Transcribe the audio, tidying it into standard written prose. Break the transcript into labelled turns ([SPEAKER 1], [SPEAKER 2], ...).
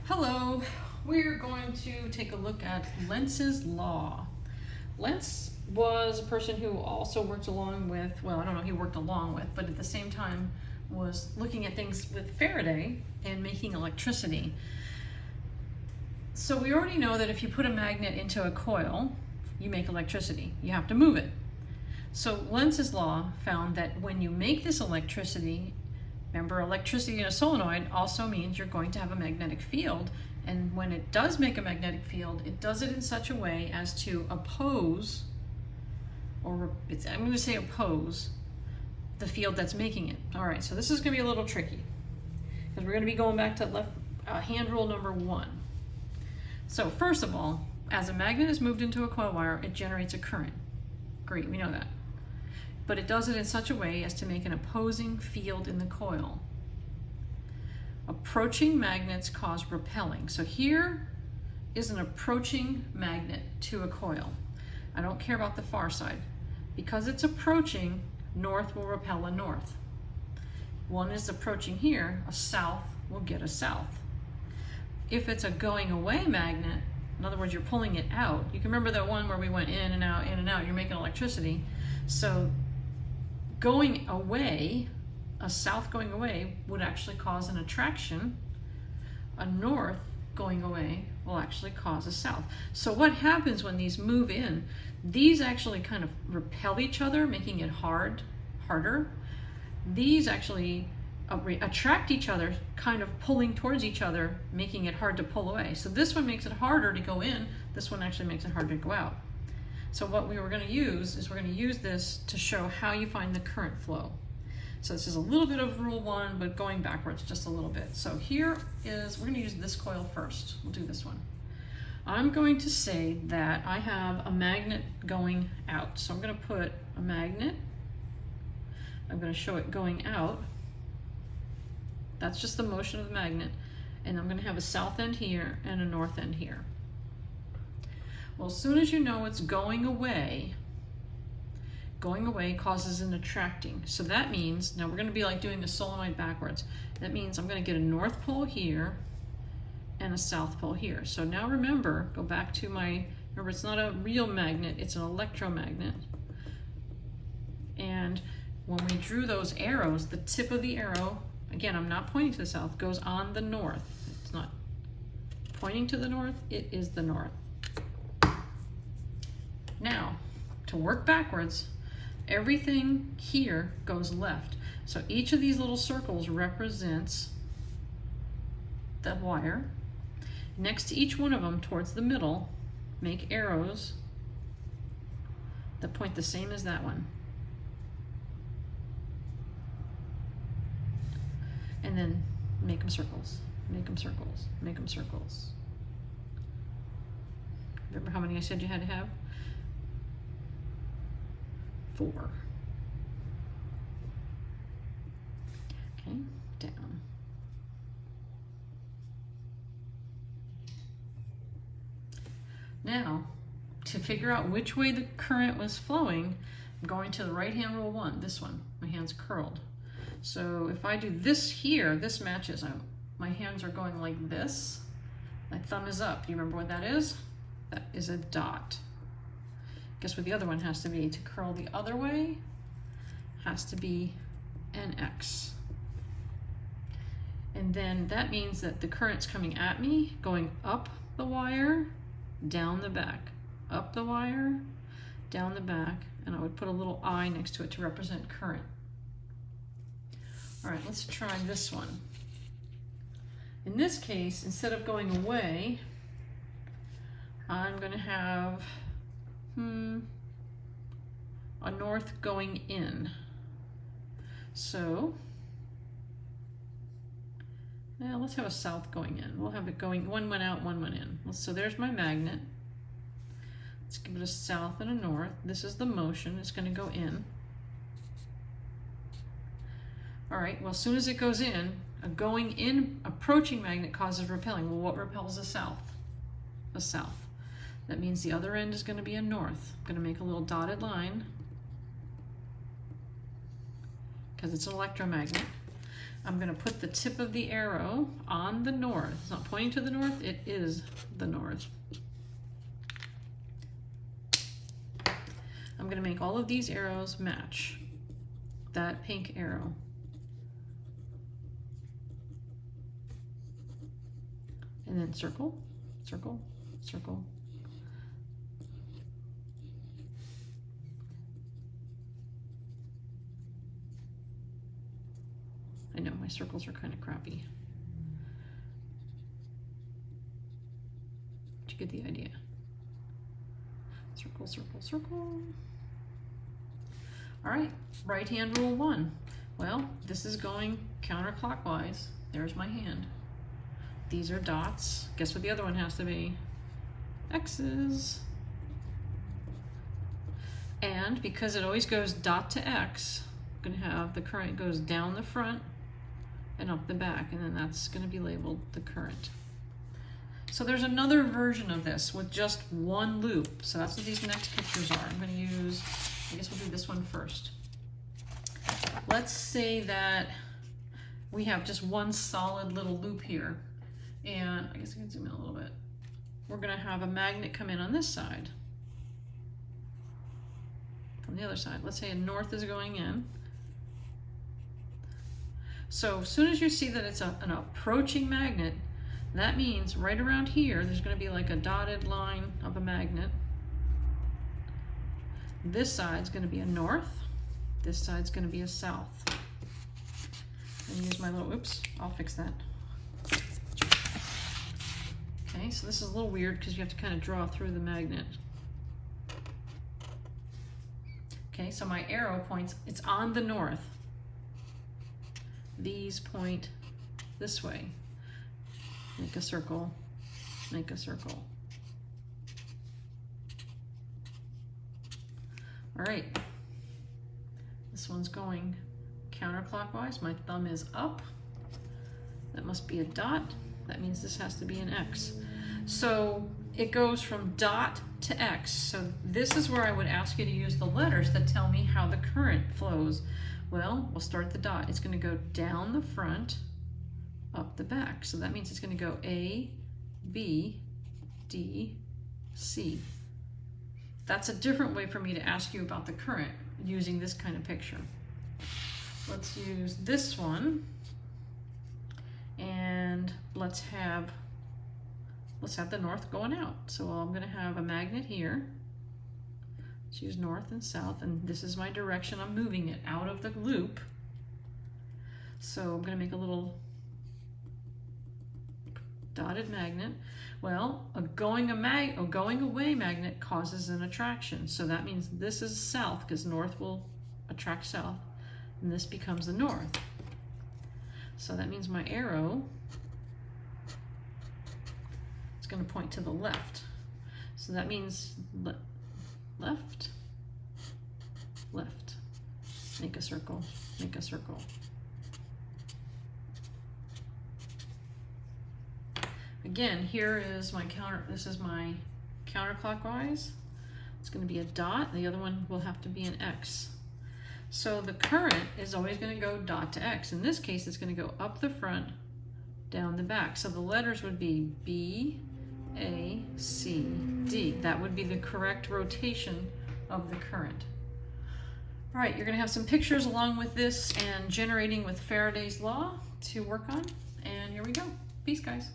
[SPEAKER 1] Hello, we're going to take a look at Lenz's law. Lenz was a person who also worked along with, well, I don't know he worked along with, but at the same time was looking at things with Faraday and making electricity. So we already know that if you put a magnet into a coil, you make electricity. You have to move it. So Lenz's law found that when you make this electricity, remember, electricity in a solenoid also means you're going to have a magnetic field, and when it does make a magnetic field, it does it in such a way as to oppose, or I'm going to say oppose, the field that's making it. All right, so this is going to be a little tricky, because we're going to be going back to hand rule number 1. So first of all, as a magnet is moved into a coil wire, it generates a current. Great, we know that. But it does it in such a way as to make an opposing field in the coil. Approaching magnets cause repelling. So here is an approaching magnet to a coil. I don't care about the far side. Because it's approaching, north will repel a north. One is approaching here, a south will get a south. If it's a going away magnet, in other words, you're pulling it out. You can remember that one where we went in and out, you're making electricity. So going away, a south going away would actually cause an attraction. A north going away will actually cause a south. So what happens when these move in? These actually kind of repel each other, making it harder. These actually attract each other, kind of pulling towards each other, making it hard to pull away. So this one makes it harder to go in, this one actually makes it harder to go out. So what we were going to use is we're going to use this to show how you find the current flow. So this is a little bit of rule 1, but going backwards just a little bit. So here is, we're going to use this coil first. We'll do this one. I'm going to say that I have a magnet going out. So I'm going to put a magnet. I'm going to show it going out. That's just the motion of the magnet. And I'm going to have a south end here and a north end here. Well, as soon as you know it's going away causes an attracting. So that means, now we're going to be like doing the solenoid backwards. That means I'm going to get a north pole here and a south pole here. So now remember, go back to remember it's not a real magnet, it's an electromagnet. And when we drew those arrows, the tip of the arrow, again, I'm not pointing to the south, goes on the north. It's not pointing to the north, it is the north. Now, to work backwards, everything here goes left. So each of these little circles represents the wire. Next to each one of them, towards the middle, make arrows that point the same as that one. And then make them circles, make them circles, make them circles. Remember how many I said you had to have? 4. Okay, down. Now, to figure out which way the current was flowing, I'm going to the right hand rule 1, this one. My hand's curled. So if I do this here, this matches. My hands are going like this. My thumb is up. Do you remember what that is? That is a dot. Guess what the other one has to be? To curl the other way has to be an X. And then that means that the current's coming at me, going up the wire, down the back, up the wire, down the back, and I would put a little I next to it to represent current. All right, let's try this one. In this case, instead of going away, I'm going to have a north going in. So now let's have a south going in. We'll have it going, one went out, one went in. So there's my magnet. Let's give it a south and a north. This is the motion, it's going to go in. All right, well, as soon as it goes in, a going in approaching magnet causes repelling. Well, what repels the south? The south. That means the other end is going to be a north. I'm going to make a little dotted line because it's an electromagnet. I'm going to put the tip of the arrow on the north. It's not pointing to the north, it is the north. I'm going to make all of these arrows match that pink arrow. And then circle, circle, circle. I know my circles are kind of crappy. But you get the idea. Circle, circle, circle. All right, right hand rule 1. Well, this is going counterclockwise. There's my hand. These are dots. Guess what the other one has to be? X's. And because it always goes dot to X, I'm going to have the current goes down the front and up the back, and then that's going to be labeled the current. So there's another version of this with just one loop. So that's what these next pictures are. I'm going to use, I guess we'll do this one first. Let's say that we have just one solid little loop here. And I guess I can zoom in a little bit. We're going to have a magnet come in on this side. From the other side. Let's say a north is going in. So as soon as you see that it's an approaching magnet, that means right around here, there's going to be like a dotted line of a magnet. This side's going to be a north. This side's going to be a south. And use my little, oops, I'll fix that. Okay, so this is a little weird because you have to kind of draw through the magnet. Okay, so my arrow points, it's on the north. These point this way. Make a circle, make a circle. All right, this one's going counterclockwise. My thumb is up. That must be a dot. That means this has to be an X. So it goes from dot to X. So this is where I would ask you to use the letters that tell me how the current flows. Well, we'll start the dot. It's going to go down the front, up the back. So that means it's going to go A, B, D, C. That's a different way for me to ask you about the current using this kind of picture. Let's use this one, and let's have the north going out. So I'm going to have a magnet here. Let's use north and south, and this is my direction. I'm moving it out of the loop. So I'm going to make a little dotted magnet. Well, a going away magnet causes an attraction. So that means this is south because north will attract south, and this becomes the north. So that means my arrow is going to point to the left. So that means left, left. Make a circle, make a circle. Again, here is my this is my counterclockwise. It's going to be a dot. The other one will have to be an X. So the current is always going to go dot to X. In this case, it's going to go up the front, down the back. So the letters would be B, A, C, D. That would be the correct rotation of the current. All right, you're going to have some pictures along with this and generating with Faraday's law to work on. And here we go. Peace, guys.